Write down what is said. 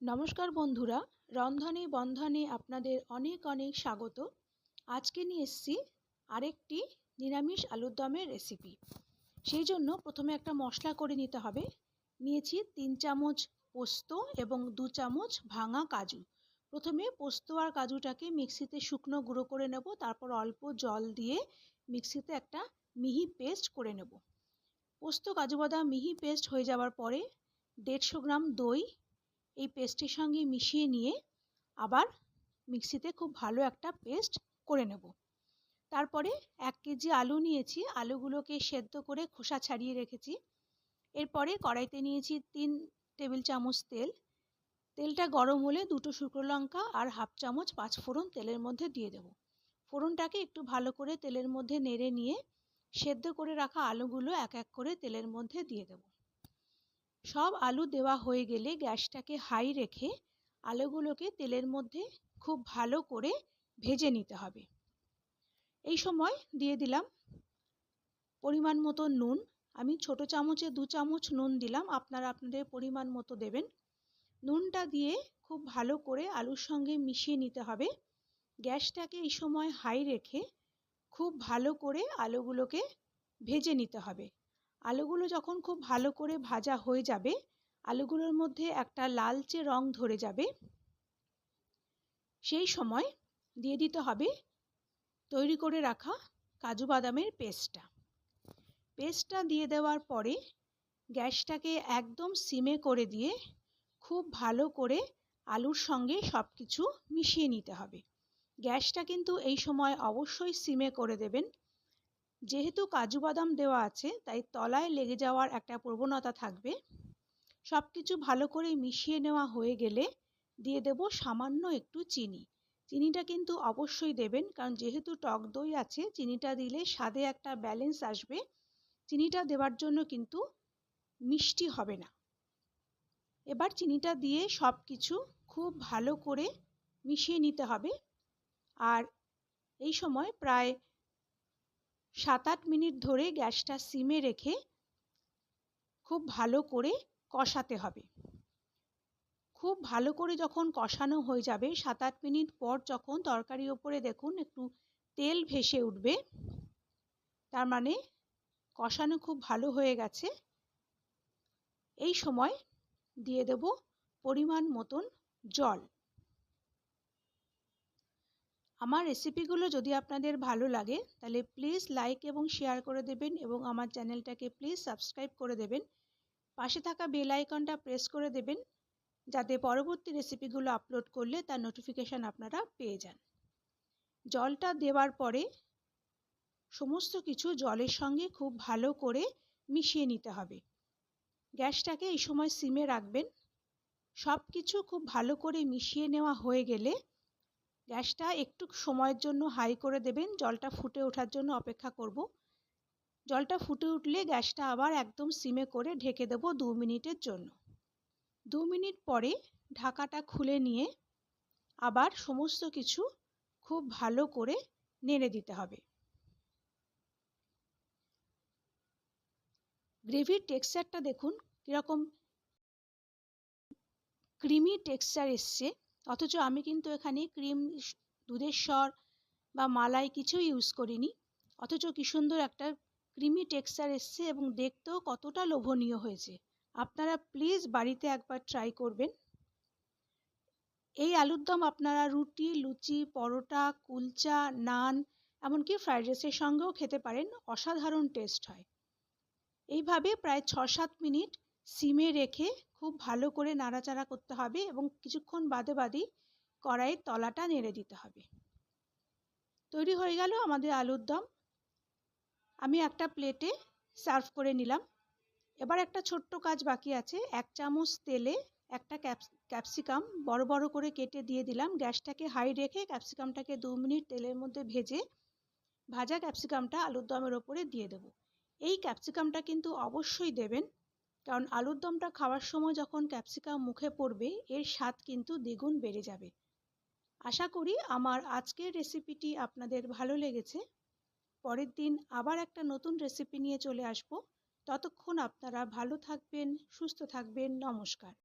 নমস্কার বন্ধুরা, রন্ধনে বন্ধনে আপনাদের অনেক অনেক স্বাগত। আজকে নিয়ে এসেছি আরেকটি নিরামিষ আলুর দমের রেসিপি। সেই জন্য প্রথমে একটা মশলা করে নিতে হবে। নিয়েছি 3 চামচ পোস্ত এবং 2 চামচ ভাঙা কাজু। প্রথমে পোস্ত আর কাজুটাকে মিক্সিতে শুকনো গুঁড়ো করে নেব, তারপর অল্প জল দিয়ে মিক্সিতে একটা মিহি পেস্ট করে নেব। পোস্ত কাজু বাদাম মিহি পেস্ট হয়ে যাওয়ার পরে 150 গ্রাম দই এই পেস্টের সঙ্গে মিশিয়ে নিয়ে আবার মিক্সিতে খুব ভালো একটা পেস্ট করে নেব। তারপরে 1 কেজি আলু নিয়েছি, আলুগুলোকে সেদ্ধ করে খোসা ছাড়িয়ে রেখেছি। এরপরে কড়াইতে নিয়েছি 3 টেবিল চামচ তেল। তেলটা গরম হলে 2টো শুকনো লঙ্কা আর 1/2 চামচ পাঁচফোড়ন তেলের মধ্যে দিয়ে দেব। ফোড়নটাকে একটু ভালো করে তেলের মধ্যে নেড়ে নিয়ে সেদ্ধ করে রাখা আলুগুলো এক এক করে তেলের মধ্যে দিয়ে দেব। সব আলু দেওয়া হয়ে গেলে গ্যাসটাকে হাই রেখে আলুগুলোকে তেলের মধ্যে খুব ভালো করে ভেজে নিতে হবে। এই সময় দিয়ে দিলাম পরিমাণ মতো নুন। আমি ছোট চামচে 2 চামচ নুন দিলাম, আপনারা আপনাদের পরিমাণ মতো দেবেন। নুনটা দিয়ে খুব ভালো করে আলুর সঙ্গে মিশিয়ে নিতে হবে। গ্যাসটাকে এই সময় হাই রেখে খুব ভালো করে আলুগুলোকে ভেজে নিতে হবে। আলুগুলো যখন খুব ভালো করে ভাজা হয়ে যাবে, আলুগুলোর মধ্যে একটা লালচে রং ধরে যাবে, সেই সময় দিয়ে দিতে হবে তৈরি করে রাখা কাজু বাদামের পেস্টটা দিয়ে দেওয়ার পরে গ্যাসটাকে একদম সিমে করে দিয়ে খুব ভালো করে আলুর সঙ্গে সব কিছু মিশিয়ে নিতে হবে। গ্যাসটা কিন্তু এই সময় অবশ্যই সিমে করে দেবেন। যেহেতু কাজু বাদাম দেওয়া আছে তাই তলায় লেগে যাওয়ার একটা প্রবণতা থাকবে। সব কিছু ভালো করে মিশিয়ে নেওয়া হয়ে গেলে দিয়ে দেব সামান্য একটু চিনি। চিনিটা কিন্তু অবশ্যই দেবেন, কারণ যেহেতু টক দই আছে চিনিটা দিলে স্বাদে একটা ব্যালেন্স আসবে। চিনিটা দেওয়ার জন্য কিন্তু মিষ্টি হবে না। এবার চিনিটা দিয়ে সব কিছু খুব ভালো করে মিশিয়ে নিতে হবে। আর এই সময় প্রায় 7-8 মিনিট ধরে গ্যাসটা সিমে রেখে খুব ভালো করে কষাতে হবে। খুব ভালো করে যখন কষানো হয়ে যাবে, 7-8 মিনিট পর যখন তরকারির ওপরে দেখুন একটু তেল ভেসে উঠবে, তার মানে কষানো খুব ভালো হয়ে গেছে। এই সময় দিয়ে দেব পরিমাণ মতন জল। আমার রেসিপিগুলো যদি আপনাদের ভালো লাগে তাহলে প্লিজ লাইক এবং শেয়ার করে দেবেন এবং আমার চ্যানেলটাকে প্লিজ সাবস্ক্রাইব করে দেবেন। পাশে থাকা বেল আইকনটা প্রেস করে দেবেন যাতে পরবর্তী রেসিপিগুলো আপলোড করলে তার নোটিফিকেশান আপনারা পেয়ে যান। জলটা দেওয়ার পরে সমস্ত কিছু জলের সঙ্গে খুব ভালো করে মিশিয়ে নিতে হবে। গ্যাসটাকে এই সময় সিমে রাখবেন। সব কিছু খুব ভালো করে মিশিয়ে নেওয়া হয়ে গেলে গ্যাসটা একটু সময়ের জন্য হাই করে দেবেন। জলটা ফুটে ওঠার জন্য অপেক্ষা করব। জলটা ফুটে উঠলে গ্যাসটা আবার একদম সিমে করে ঢেকে দেব 2 মিনিটের জন্য। 2 মিনিট পরে ঢাকাটা খুলে নিয়ে আবার সমস্ত কিছু খুব ভালো করে নেড়ে দিতে হবে। গ্রেভির টেক্সচারটা দেখুন কীরকম ক্রিমি টেক্সচার এসছে, অথচ আমি কিন্তু এখানে ক্রিম, দুধের স্বর বা মালাই কিছু ইউজ করিনি, অথচ কি সুন্দর একটা ক্রিমি টেক্সচার এসছে এবং দেখতেও কতটা লোভনীয় হয়েছে। আপনারা প্লিজ বাড়িতে একবার ট্রাই করবেন। এই আলুর দম আপনারা রুটি, লুচি, পরোটা, কুলচা, নান, এমনকি ফ্রাইড রাইসের সঙ্গেও খেতে পারেন। অসাধারণ টেস্ট হয়। এইভাবে প্রায় 6-7 মিনিট সিমে রেখে খুব ভালো করে নাড়াচাড়া করতে হবে এবং কিছুক্ষণ বাদে বাদেই কড়াইয়ের তলাটা নেড়ে দিতে হবে। তৈরি হয়ে গেল আমাদের আলুর দম। আমি একটা প্লেটে সার্ভ করে নিলাম। এবার একটা ছোট্ট কাজ বাকি আছে। 1 চামচ তেলে একটা ক্যাপসিকাম বড় বড় করে কেটে দিয়ে দিলাম। গ্যাসটাকে হাই রেখে ক্যাপসিকামটাকে 2 মিনিট তেলের মধ্যে ভেজে ভাজা ক্যাপসিকামটা আলুর দমের ওপরে দিয়ে দেব। এই ক্যাপসিকামটা কিন্তু অবশ্যই দেবেন, কারণ আলুর দমটা খাওয়ার সময় যখন ক্যাপসিকাম মুখে পড়বে এর স্বাদ কিন্তু দ্বিগুণ বেড়ে যাবে। আশা করি আমার আজকের রেসিপিটি আপনাদের ভালো লেগেছে। পরের দিন আবার একটা নতুন রেসিপি নিয়ে চলে আসব। ততক্ষণ আপনারা ভালো থাকবেন, সুস্থ থাকবেন। নমস্কার।